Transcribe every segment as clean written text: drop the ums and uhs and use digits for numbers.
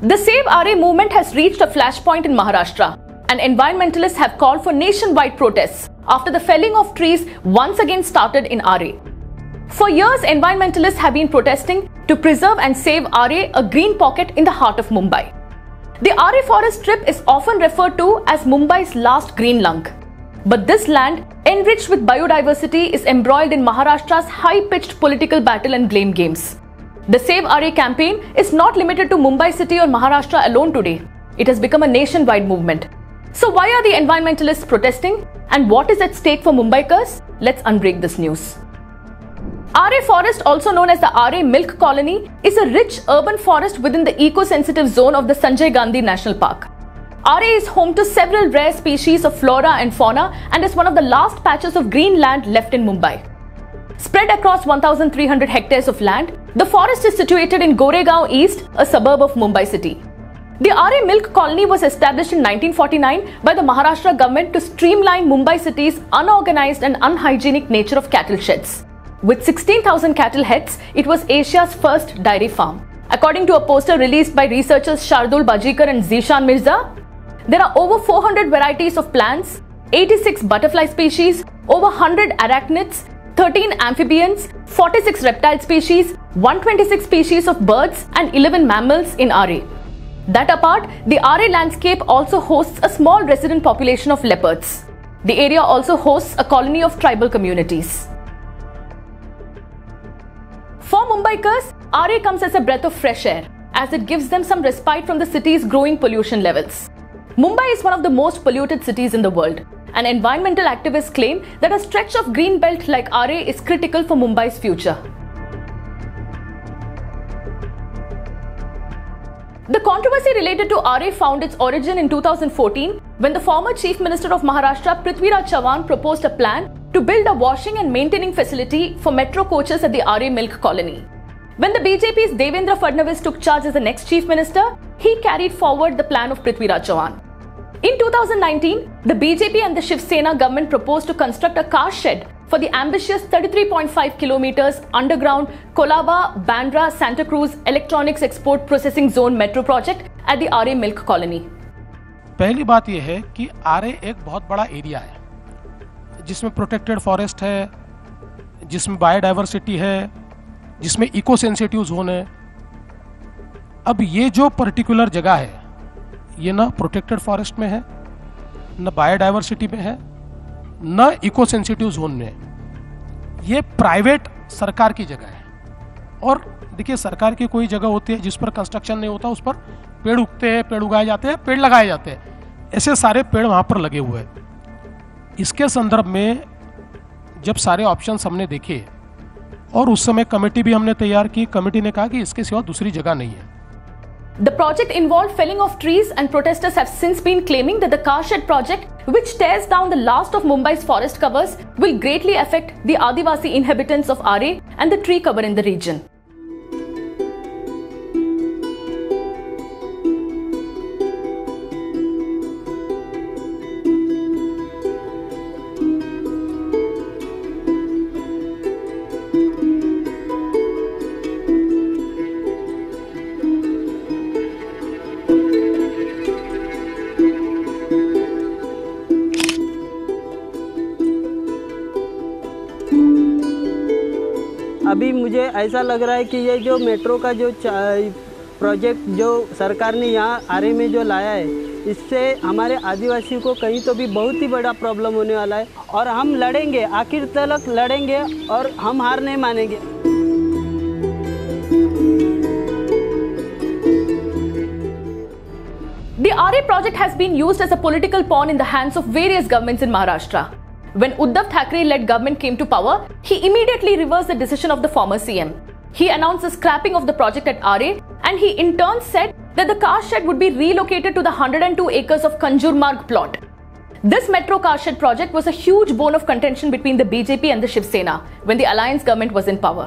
The Save RA movement has reached a flashpoint in Maharashtra, and environmentalists have called for nationwide protests after the felling of trees once again started in RA. For years, environmentalists have been protesting to preserve and save RA, a green pocket in the heart of Mumbai. The RA forest strip is often referred to as Mumbai's last green lung. But this land, enriched with biodiversity, is embroiled in Maharashtra's high-pitched political battle and blame games. The Save RA campaign is not limited to Mumbai city or Maharashtra alone today. It has become a nationwide movement. So why are the environmentalists protesting? And what is at stake for Mumbaikars? Let's unbreak this news. RA Forest, also known as the RA Milk Colony, is a rich urban forest within the eco-sensitive zone of the Sanjay Gandhi National Park. RA is home to several rare species of flora and fauna and is one of the last patches of green land left in Mumbai. Spread across 1,300 hectares of land, the forest is situated in Goregaon East, a suburb of Mumbai city. The RA Milk Colony was established in 1949 by the Maharashtra government to streamline Mumbai city's unorganized and unhygienic nature of cattle sheds. With 16,000 cattle heads, it was Asia's first dairy farm. According to a poster released by researchers Shardul Bajikar and Zishan Mirza, there are over 400 varieties of plants, 86 butterfly species, over 100 arachnids, 13 amphibians, 46 reptile species, 126 species of birds and 11 mammals in RA. That apart, the RA landscape also hosts a small resident population of leopards. The area also hosts a colony of tribal communities. For Mumbaikars, RA comes as a breath of fresh air, as it gives them some respite from the city's growing pollution levels. Mumbai is one of the most polluted cities in the world, and environmental activists claim that a stretch of green belt like RA is critical for Mumbai's future. The controversy related to RA found its origin in 2014 when the former Chief Minister of Maharashtra Prithviraj Chavan proposed a plan to build a washing and maintaining facility for metro coaches at the RA Milk Colony. When the BJP's Devendra Fadnavis took charge as the next Chief Minister, he carried forward the plan of Prithviraj Chavan. In 2019, the BJP and the Shiv Sena government proposed to construct a car shed for the ambitious 33.5 kilometers underground Kolaba-Bandra Santa Cruz Electronics Export Processing Zone metro project at the RA Milk Colony. पहली बात यह है कि RA एक बहुत बड़ा area है जिसमें प्रोटेक्टेड फॉरेस्ट है, जिसमें बायोडाइवर्सिटी है, जिसमें इको सेंसिटिव जोन है। अब ये जो पर्टिकुलर जगह है ये ना प्रोटेक्टेड फॉरेस्ट में है, न बायोडाइवर्सिटी में है, न इको सेंसिटिव जोन में है। ये प्राइवेट सरकार की जगह है। और देखिए, सरकार की कोई जगह होती है जिस पर कंस्ट्रक्शन नहीं होता, उस पर पेड़ उगते हैं, पेड़ उगाए जाते हैं, पेड़ लगाए जाते हैं। ऐसे सारे पेड़ वहाँ पर लगे हुए हैं। इसके संदर्भ में जब सारे ऑप्शंस हमने देखे और उस समय कमेटी भी हमने तैयार की, कमेटी ने कहा कि इसके सिवा दूसरी जगह नहीं है। The project involved felling of trees, and protesters have since been claiming that the car shed project, which tears down the last of Mumbai's forest covers, will greatly affect the Adivasi inhabitants of RA and the tree cover in the region. अभी मुझे ऐसा लग रहा है कि ये जो metro का जो प्रोजेक्ट जो सरकार ने यहाँ आरे में जो लाया है, इससे हमारे आदिवासी को कहीं तो भी बहुत ही बड़ा प्रॉब्लम होने वाला है। और हम लड़ेंगे, आखिर तक लड़ेंगे और हम हार नहीं मानेंगे। The RA project has been used as a political pawn in the hands of various governments in Maharashtra. When Uddhav Thackeray-led government came to power, he immediately reversed the decision of the former CM. He announced the scrapping of the project at RA, and he in turn said that the car shed would be relocated to the 102 acres of Kanjurmarg plot. This metro car shed project was a huge bone of contention between the BJP and the Shiv Sena when the alliance government was in power.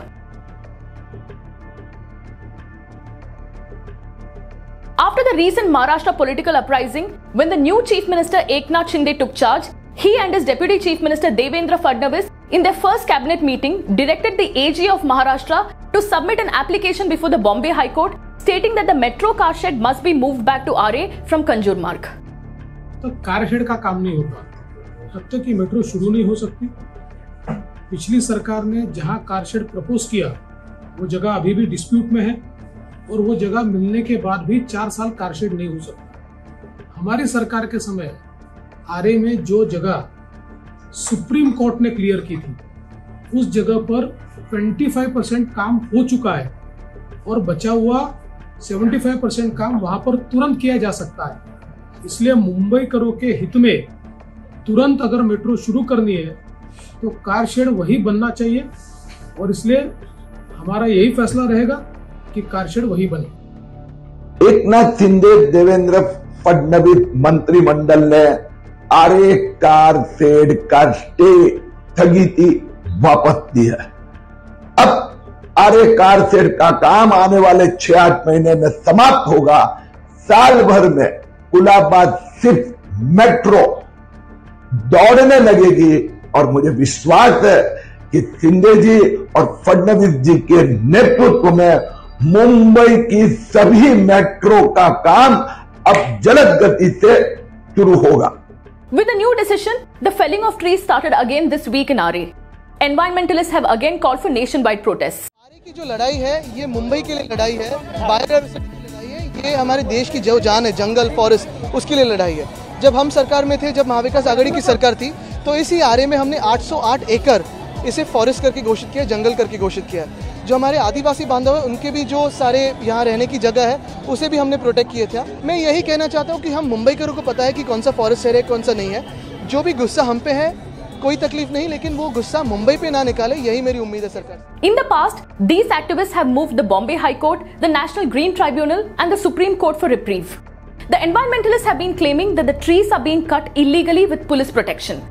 After the recent Maharashtra political uprising, when the new Chief Minister Eknath Shinde took charge, he and his Deputy Chief Minister Devendra Fadnavis, in their first cabinet meeting, directed the AG of Maharashtra to submit an application before the Bombay High Court, stating that the metro car shed must be moved back to RA from Kanjur Marg. तो car shed का काम नहीं होता तब तक ये metro शुरू नहीं हो सकती। पिछली सरकार ने जहां कार शेड प्रपोज किया वो जगह अभी भी डिस्प्यूट में है और वो जगह मिलने के बाद भी 4 साल कार शेड नहीं हो सकता। हमारी सरकार के समय आरए में जो जगह सुप्रीम कोर्ट ने क्लियर की थी उस जगह पर 25% काम हो चुका है और बचा हुआ 75% काम वहां पर तुरंत किया जा सकता है। इसलिए मुंबईकरों के हित में तुरंत अगर मेट्रो शुरू करनी है तो कार शेड वही बनना चाहिए और इसलिए हमारा यही फैसला रहेगा कि कार शेड वही बने। एकनाथ शिंदे देवेंद्र फडणवीस मंत्रिमंडल ने आरए कार शेड का स्टे स्थगिति वापस दी है। अब आरए कार शेड का काम आने वाले 6-8 महीने में समाप्त होगा। साल भर में गुलाबाद सिर्फ मेट्रो दौड़ने लगेगी और मुझे विश्वास है कि शिंदे जी और फडणवीस जी के नेतृत्व में मुंबई की सभी मेट्रो का काम अब जल्द गति से शुरू होगा। With a new decision, the felling of trees started again this week in RA. Environmentalists have again called for nationwide protests. RA की जो लड़ाई है ये मुंबई के लिए लड़ाई है, बायोडाइवर्सिटी की लड़ाई है, ये हमारे देश की जो जान है जंगल फॉरेस्ट उसके लिए लड़ाई है। जब हम सरकार में थे, जब महाविकास आघाड़ी की सरकार थी तो इसी RA में हमने 808 एकड़ इसे फॉरेस्ट करके घोषित किया, जंगल करके घोषित किया। जो हमारे आदिवासी बांधव हैं उनके भी जो सारे यहाँ रहने की जगह है उसे भी हमने प्रोटेक्ट किए थे। मैं यही कहना चाहता हूँ कि हम मुंबईकरों को पता है कि कौन सा फॉरेस्ट एरिया कौन सा नहीं है। जो भी गुस्सा हम पे है कोई तकलीफ नहीं, लेकिन वो गुस्सा मुंबई पे ना निकाले, यही मेरी उम्मीद है सरकार। In the past, these activists have moved the Bombay High Court, the National Green Tribunal and the Supreme Court for reprieve. The environmentalists have been claiming that the trees are being cut illegally with police protection.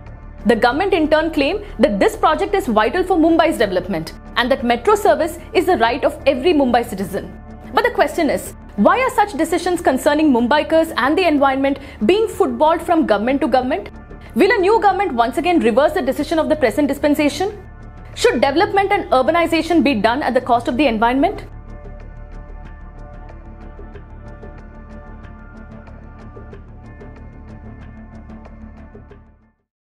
The government in turn claimed that this project is vital for Mumbai's development and that metro service is the right of every Mumbai citizen. But the question is, why are such decisions concerning Mumbaikars and the environment being footballed from government to government? Will a new government once again reverse the decision of the present dispensation? Should development and urbanization be done at the cost of the environment?